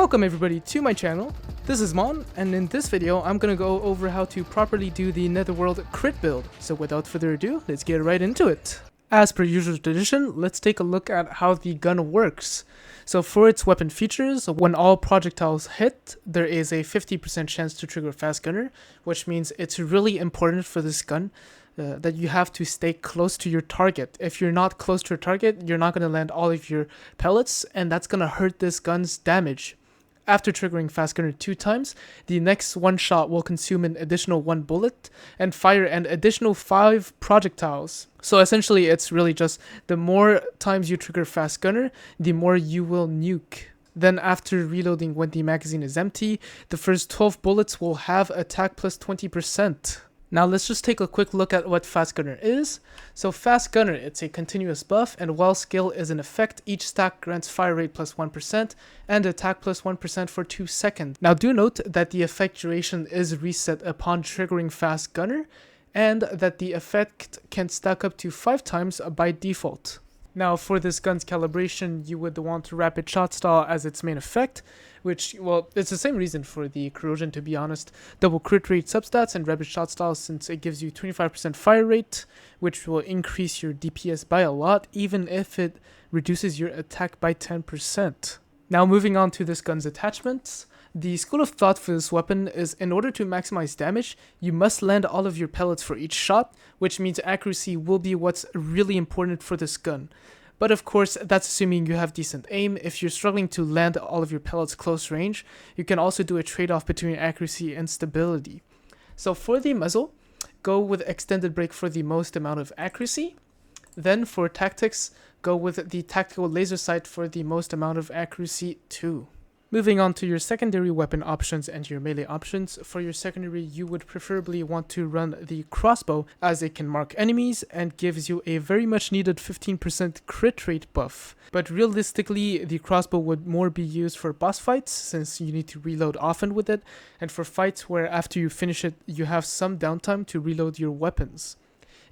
Welcome everybody to my channel. This is Mon, and in this video I'm gonna go over how to properly do the Netherworld crit build. So without further ado, let's get right into it. As per usual tradition, let's take a look at how the gun works. So for its weapon features, when all projectiles hit, there is a 50% chance to trigger Fast Gunner, which means it's really important for this gun that you have to stay close to your target. If you're not close to your target, you're not going to land all of your pellets, and that's going to hurt this gun's damage. After triggering Fast Gunner 2 times, the next one shot will consume an additional 1 bullet and fire an additional 5 projectiles. So essentially it's really just the more times you trigger Fast Gunner, the more you will nuke. Then after reloading when the magazine is empty, the first 12 bullets will have attack plus 20%. Now let's just take a quick look at what Fast Gunner is. So Fast Gunner, it's a continuous buff, and while skill is in effect, each stack grants fire rate plus 1% and attack plus 1% for 2 seconds. Now do note that the effect duration is reset upon triggering Fast Gunner, and that the effect can stack up to 5 times by default. Now for this gun's calibration, you would want Rapid Shot Style as its main effect, which, well, it's the same reason for the corrosion, to be honest. Double crit rate substats and Rapid Shot Style, since it gives you 25% fire rate, which will increase your DPS by a lot, even if it reduces your attack by 10%. Now moving on to this gun's attachments. The school of thought for this weapon is, in order to maximize damage, you must land all of your pellets for each shot, which means accuracy will be what's really important for this gun. But of course, that's assuming you have decent aim. If you're struggling to land all of your pellets close range, you can also do a trade-off between accuracy and stability. So for the muzzle, go with extended break for the most amount of accuracy. Then for tactics, go with the tactical laser sight for the most amount of accuracy too. Moving on to your secondary weapon options and your melee options. For your secondary, you would preferably want to run the crossbow, as it can mark enemies and gives you a very much needed 15% crit rate buff. But realistically, the crossbow would more be used for boss fights, since you need to reload often with it, and for fights where after you finish it, you have some downtime to reload your weapons.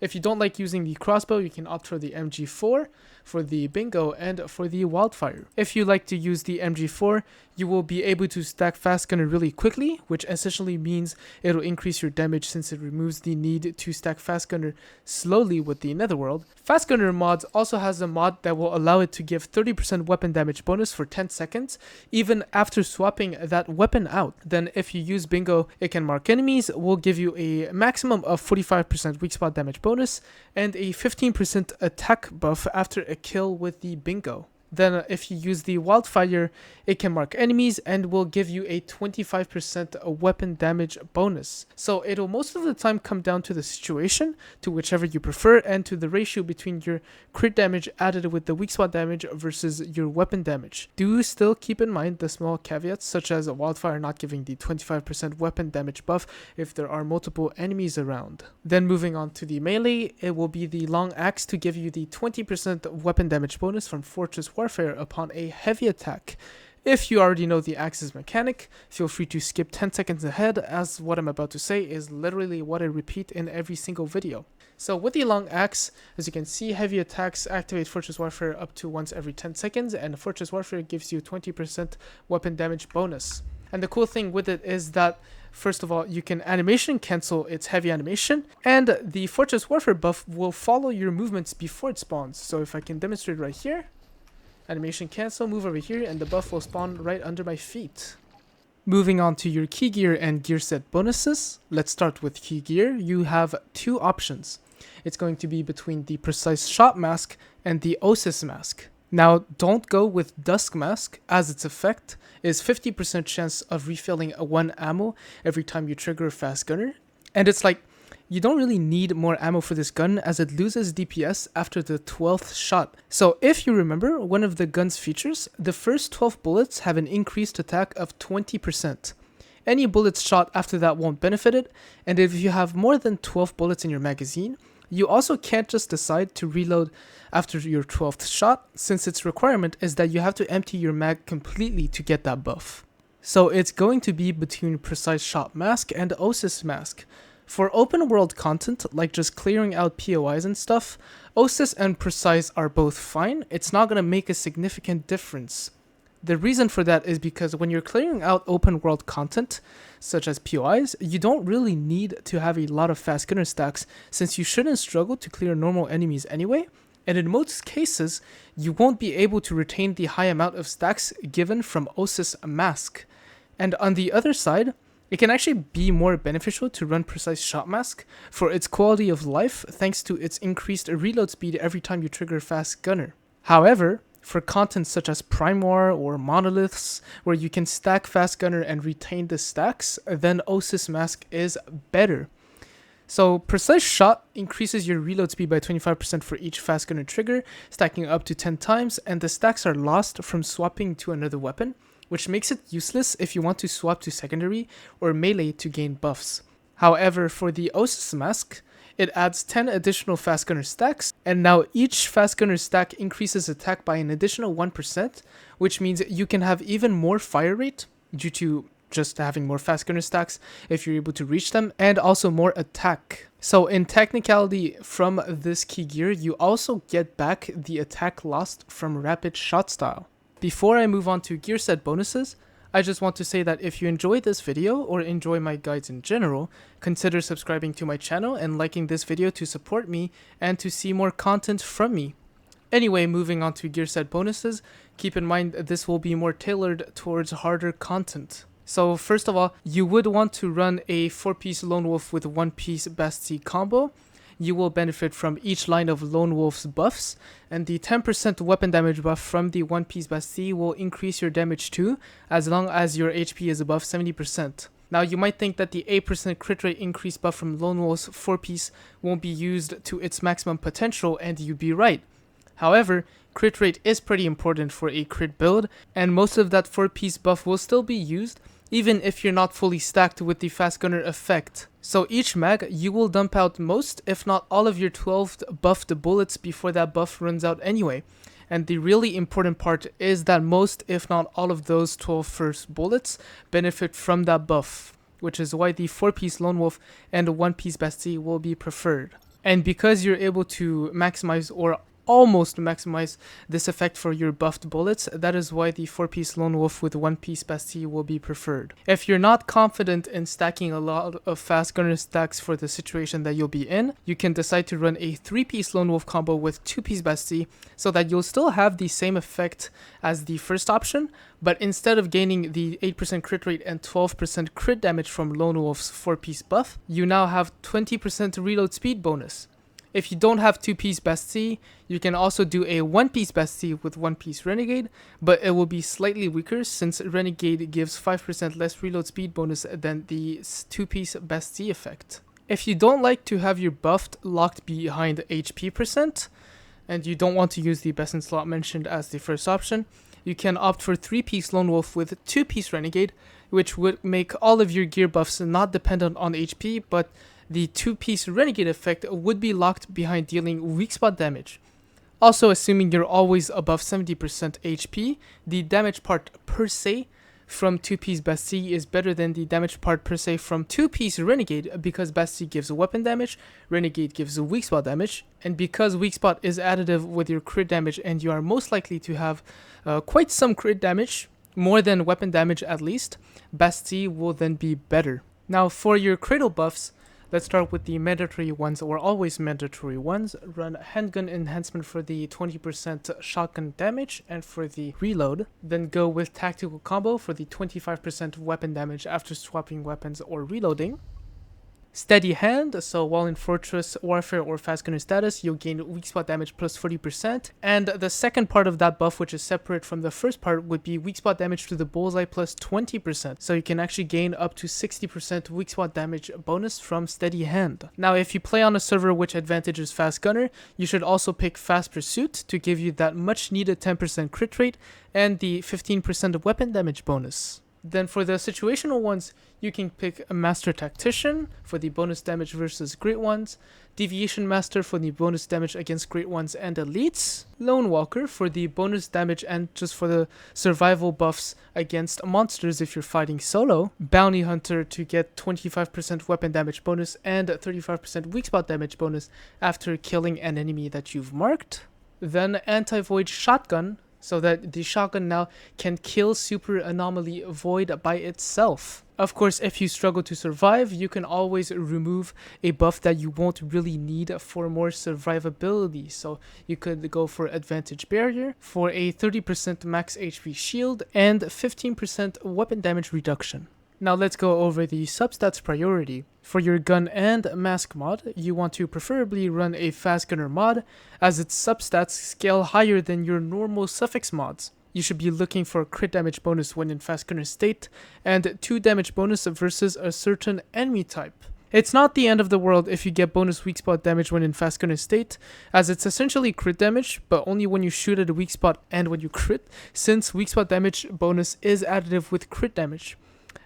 If you don't like using the crossbow, you can opt for the MG4, for the bingo, and for the wildfire. If you like to use the MG4, you will be able to stack Fast Gunner really quickly, which essentially means it'll increase your damage since it removes the need to stack Fast Gunner slowly with the Netherworld. Fast Gunner mods also has a mod that will allow it to give 30% weapon damage bonus for 10 seconds, even after swapping that weapon out. Then if you use bingo, it can mark enemies, will give you a maximum of 45% weak spot damage bonus, and a 15% attack buff after a kill with the bingo. Then if you use the wildfire, it can mark enemies and will give you a 25% weapon damage bonus. So it'll most of the time come down to the situation, to whichever you prefer, and to the ratio between your crit damage added with the weak spot damage versus your weapon damage. Do still keep in mind the small caveats, such as wildfire not giving the 25% weapon damage buff if there are multiple enemies around. Then moving on to the melee, it will be the long axe to give you the 20% weapon damage bonus from Fortress Warfare upon a heavy attack. If you already know the axe's mechanic, feel free to skip 10 seconds ahead, as what I'm about to say is literally what I repeat in every single video. So with the long axe, as you can see, heavy attacks activate Fortress Warfare up to once every 10 seconds, and Fortress Warfare gives you 20% weapon damage bonus. And the cool thing with it is that, first of all, you can animation cancel its heavy animation, and the Fortress Warfare buff will follow your movements before it spawns. So if I can demonstrate right here, animation cancel, move over here, and the buff will spawn right under my feet. Moving on to your key gear and gear set bonuses. Let's start with key gear. You have 2 options. It's going to be between the Precise Shot Mask and the Osis Mask. Now, don't go with Dusk Mask, as its effect is 50% chance of refilling 1 ammo every time you trigger a Fast Gunner. And it's like, you don't really need more ammo for this gun, as it loses DPS after the 12th shot. So if you remember one of the gun's features, the first 12 bullets have an increased attack of 20%. Any bullets shot after that won't benefit it, and if you have more than 12 bullets in your magazine, you also can't just decide to reload after your 12th shot, since its requirement is that you have to empty your mag completely to get that buff. So it's going to be between Precise Shot Mask and Osis Mask. For open world content, like just clearing out POIs and stuff, Osis and Precise are both fine. It's not going to make a significant difference. The reason for that is because when you're clearing out open world content, such as POIs, you don't really need to have a lot of fast gunner stacks since you shouldn't struggle to clear normal enemies anyway, and in most cases, you won't be able to retain the high amount of stacks given from Osis Mask. And on the other side, it can actually be more beneficial to run Precise Shot Mask for its quality of life thanks to its increased reload speed every time you trigger Fast Gunner. However, for content such as Prime War or Monoliths, where you can stack Fast Gunner and retain the stacks, then Osis Mask is better. So Precise Shot increases your reload speed by 25% for each Fast Gunner trigger, stacking up to 10 times, and the stacks are lost from swapping to another weapon, which makes it useless if you want to swap to secondary or melee to gain buffs. However, for the Osis Mask, it adds 10 additional Fast Gunner stacks, and now each Fast Gunner stack increases attack by an additional 1%, which means you can have even more fire rate due to just having more Fast Gunner stacks if you're able to reach them, and also more attack. So in technicality from this key gear, you also get back the attack lost from Rapid Shot Style. Before I move on to gear set bonuses, I just want to say that if you enjoyed this video or enjoy my guides in general, consider subscribing to my channel and liking this video to support me and to see more content from me. Anyway, moving on to gear set bonuses, keep in mind this will be more tailored towards harder content. So first of all, you would want to run a 4-piece Lone Wolf with 1-piece Bastille combo. You will benefit from each line of Lone Wolf's buffs, and the 10% weapon damage buff from the 1-piece Bastille will increase your damage too, as long as your HP is above 70%. Now you might think that the 8% crit rate increase buff from Lone Wolf's 4-piece won't be used to its maximum potential, and you'd be right. However, crit rate is pretty important for a crit build, and most of that 4-piece buff will still be used, even if you're not fully stacked with the Fast Gunner effect. So each mag, you will dump out most, if not all of your 12 buffed bullets before that buff runs out anyway. And the really important part is that most, if not all of those 12 first bullets benefit from that buff, which is why the 4-piece Lone Wolf and the 1-piece Bastille will be preferred. And because you're able to maximize or almost maximize this effect for your buffed bullets, that is why the 4-piece Lone Wolf with 1-piece Bastille will be preferred. If you're not confident in stacking a lot of Fast Gunner stacks for the situation that you'll be in, you can decide to run a 3-piece Lone Wolf combo with 2-piece Bastille so that you'll still have the same effect as the first option, but instead of gaining the 8% crit rate and 12% crit damage from Lone Wolf's 4-piece buff, you now have 20% reload speed bonus. If you don't have 2-piece Bastille, you can also do a 1-piece Bastille with 1-piece Renegade, but it will be slightly weaker since Renegade gives 5% less reload speed bonus than the 2-piece Bastille effect. If you don't like to have your buffed locked behind HP percent, and you don't want to use the best in slot mentioned as the first option, you can opt for 3-piece Lone Wolf with 2-piece Renegade, which would make all of your gear buffs not dependent on HP, but the 2-piece Renegade effect would be locked behind dealing weak spot damage. Also, assuming you're always above 70% HP, the damage part per se from 2-piece Bastille is better than the damage part per se from 2-piece Renegade, because Bastille gives weapon damage, Renegade gives weak spot damage, and because weak spot is additive with your crit damage and you are most likely to have quite some crit damage, more than weapon damage at least, Bastille will then be better. Now for your Cradle buffs, let's start with the mandatory ones, or always mandatory ones. Run handgun enhancement for the 20% shotgun damage and for the reload. Then go with tactical combo for the 25% weapon damage after swapping weapons or reloading. Steady hand, so while in Fortress, Warfare, or Fast Gunner status, you'll gain weak spot damage plus 40%. And the second part of that buff, which is separate from the first part, would be weak spot damage to the bullseye plus 20%. So you can actually gain up to 60% weak spot damage bonus from Steady Hand. Now, if you play on a server which advantages Fast Gunner, you should also pick Fast Pursuit to give you that much needed 10% crit rate and the 15% weapon damage bonus. Then for the situational ones, you can pick a Master Tactician for the bonus damage versus Great Ones, Deviation Master for the bonus damage against Great Ones and Elites, Lone Walker for the bonus damage and just for the survival buffs against monsters if you're fighting solo, Bounty Hunter to get 25% weapon damage bonus and 35% weak spot damage bonus after killing an enemy that you've marked, then Anti-Void Shotgun so that the shotgun now can kill Super Anomaly Void by itself. Of course, if you struggle to survive, you can always remove a buff that you won't really need for more survivability. So you could go for Advantage Barrier for a 30% max HP shield and 15% weapon damage reduction. Now let's go over the Substats Priority. For your gun and mask mod, you want to preferably run a fast gunner mod, as its substats scale higher than your normal suffix mods. You should be looking for crit damage bonus when in fast gunner state, and 2 damage bonus versus a certain enemy type. It's not the end of the world if you get bonus weak spot damage when in fast gunner state, as it's essentially crit damage, but only when you shoot at a weak spot and when you crit, since weak spot damage bonus is additive with crit damage.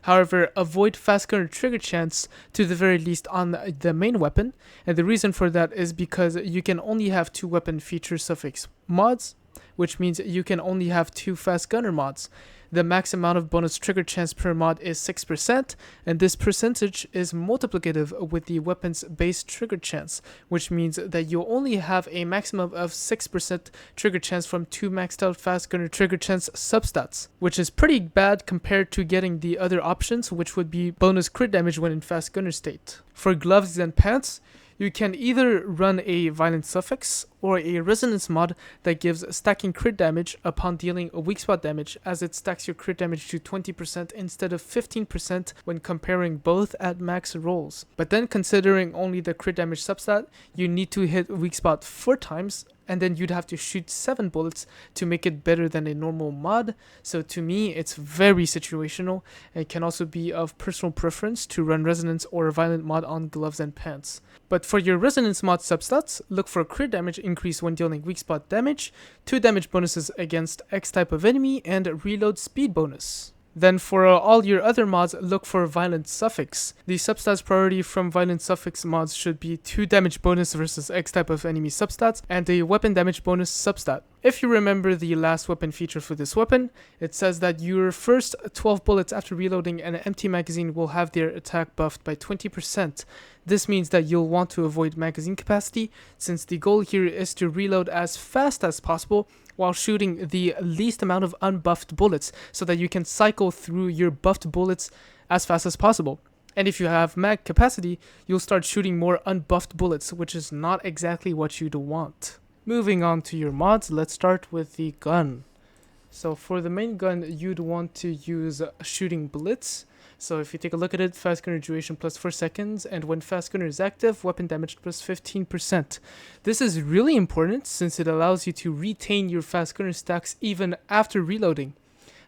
However, avoid fast gunner trigger chance to the very least on the main weapon, and the reason for that is because you can only have 2 weapon feature suffix mods, which means you can only have 2 fast gunner mods. The max amount of bonus trigger chance per mod is 6%, and this percentage is multiplicative with the weapon's base trigger chance, which means that you'll only have a maximum of 6% trigger chance from 2 maxed out fast gunner trigger chance substats, which is pretty bad compared to getting the other options, which would be bonus crit damage when in fast gunner state. For gloves and pants, you can either run a violent suffix or a resonance mod that gives stacking crit damage upon dealing a weak spot damage, as it stacks your crit damage to 20% instead of 15% when comparing both at max rolls. But then considering only the crit damage substat, you need to hit weak spot 4 times, and then you'd have to shoot 7 bullets to make it better than a normal mod. So to me, it's very situational, and it can also be of personal preference to run resonance or a violent mod on gloves and pants. But for your resonance mod substats, look for crit damage increase when dealing weak spot damage, 2 damage bonuses against X type of enemy, and reload speed bonus. Then for all your other mods, look for Violent Suffix. The substats priority from Violent Suffix mods should be 2 damage bonus versus X type of enemy substats, and a weapon damage bonus substat. If you remember the last weapon feature for this weapon, it says that your first 12 bullets after reloading an empty magazine will have their attack buffed by 20%. This means that you'll want to avoid magazine capacity, since the goal here is to reload as fast as possible while shooting the least amount of unbuffed bullets, so that you can cycle through your buffed bullets as fast as possible. And if you have mag capacity, you'll start shooting more unbuffed bullets, which is not exactly what you'd want. Moving on to your mods, let's start with the gun. So for the main gun, you'd want to use Shooting Blitz. So if you take a look at it, fast gunner duration plus 4 seconds, and when fast gunner is active, weapon damage plus 15%. This is really important since it allows you to retain your fast gunner stacks even after reloading.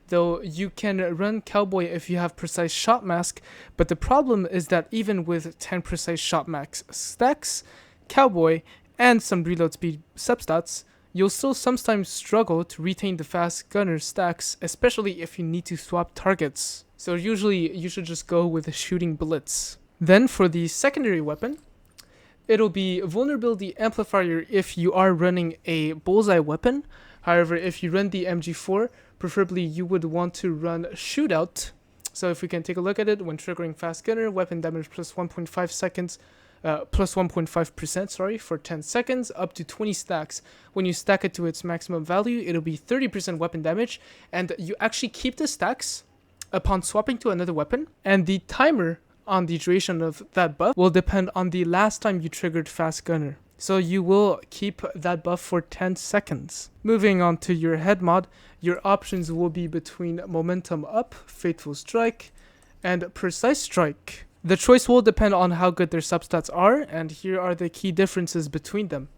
Though you can run Cowboy if you have Precise Shot Mask, but the problem is that even with 10 Precise Shot Mask stacks, Cowboy, and some reload speed substats, you'll still sometimes struggle to retain the fast gunner stacks, especially if you need to swap targets. So usually you should just go with a Shooting Blitz. Then for the secondary weapon, it'll be Vulnerability Amplifier if you are running a bullseye weapon. However, if you run the MG4, preferably you would want to run Shootout. So if we can take a look at it, when triggering fast gunner, weapon damage plus 1.5 seconds, plus 1.5%, for 10 seconds, up to 20 stacks. When you stack it to its maximum value, it'll be 30% weapon damage, and you actually keep the stacks upon swapping to another weapon, and the timer on the duration of that buff will depend on the last time you triggered fast gunner. So you will keep that buff for 10 seconds. Moving on to your head mod, your options will be between Momentum Up, Fateful Strike, and Precise Strike. The choice will depend on how good their substats are, and here are the key differences between them.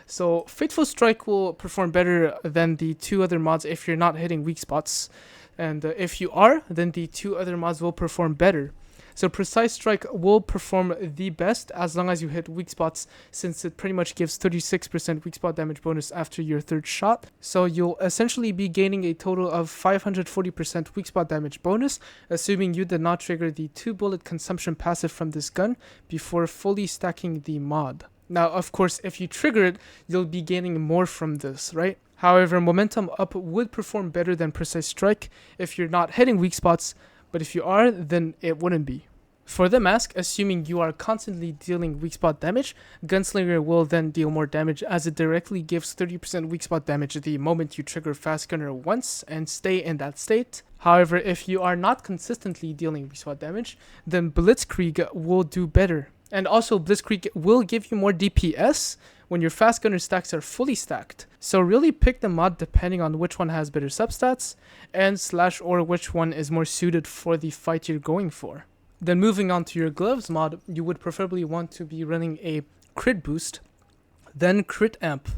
So Fateful Strike will perform better than the 2 other mods if you're not hitting weak spots, and if you are, then the 2 other mods will perform better. So Precise Strike will perform the best as long as you hit weak spots, since it pretty much gives 36% weak spot damage bonus after your 3rd shot. So you'll essentially be gaining a total of 540% weak spot damage bonus, assuming you did not trigger the 2 bullet consumption passive from this gun before fully stacking the mod. Now, of course, if you trigger it, you'll be gaining more from this, right? However, Momentum Up would perform better than Precise Strike if you're not hitting weak spots, but if you are, then it wouldn't be. For the mask, assuming you are constantly dealing weak spot damage, Gunslinger will then deal more damage as it directly gives 30% weak spot damage the moment you trigger Fast Gunner once and stay in that state. However, if you are not consistently dealing weak spot damage, then Blitzkrieg will do better. And also, Blitzkrieg will give you more DPS when your Fast Gunner stacks are fully stacked. So really pick the mod depending on which one has better substats and / or which one is more suited for the fight you're going for. Then moving on to your gloves mod, you would preferably want to be running a crit boost, then crit amp.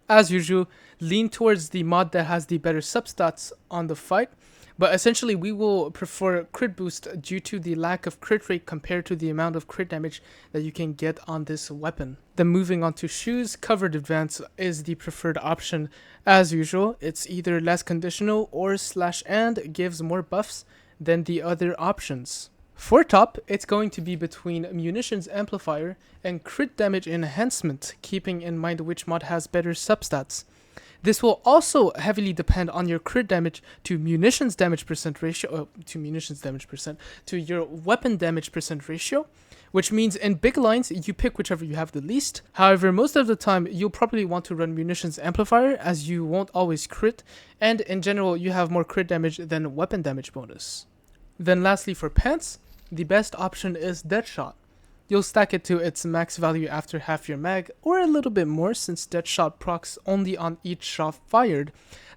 As usual, lean towards the mod that has the better substats on the fight, but essentially we will prefer crit boost due to the lack of crit rate compared to the amount of crit damage that you can get on this weapon. Then moving on to shoes, covered advance is the preferred option. As usual, it's either less conditional or / and gives more buffs than the other options. For top, it's going to be between Munitions Amplifier and Crit Damage Enhancement, keeping in mind which mod has better substats. This will also heavily depend on your crit damage to munitions damage percent ratio, to your weapon damage percent ratio, which means in big lines, you pick whichever you have the least. However, most of the time, you'll probably want to run Munitions Amplifier as you won't always crit, and in general, you have more crit damage than weapon damage bonus. Then lastly for pants, the best option is Deadshot. You'll stack it to its max value after half your mag, or a little bit more since Deadshot procs only on each shot fired,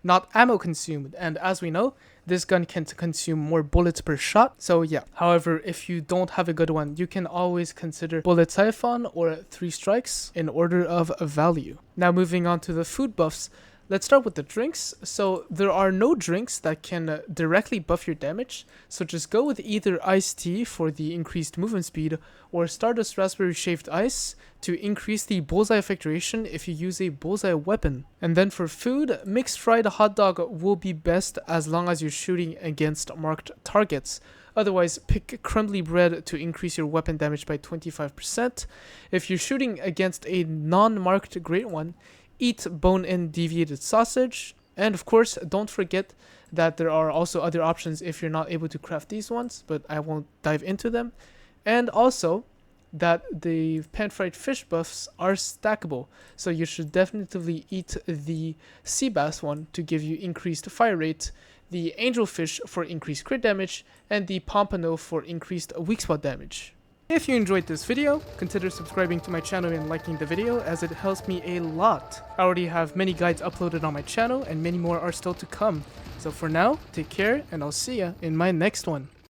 not ammo consumed, and as we know, this gun can consume more bullets per shot, so yeah. However, if you don't have a good one, you can always consider Bullet Siphon or 3 Strikes in order of value. Now moving on to the food buffs, let's start with the drinks. So there are no drinks that can directly buff your damage, so just go with either iced tea for the increased movement speed or Stardust Raspberry Shaved Ice to increase the bullseye effect duration if you use a bullseye weapon. And then for food, mixed fried hot dog will be best as long as you're shooting against marked targets. Otherwise, pick crumbly bread to increase your weapon damage by 25%. If you're shooting against a non-marked great one, eat bone-in deviated sausage, and of course don't forget that there are also other options if you're not able to craft these ones, but I won't dive into them. And also that the pan-fried fish buffs are stackable, so you should definitely eat the sea bass one to give you increased fire rate, the angelfish for increased crit damage, and the pompano for increased weak spot damage. If you enjoyed this video, consider subscribing to my channel and liking the video as it helps me a lot. I already have many guides uploaded on my channel and many more are still to come. So for now, take care and I'll see ya in my next one.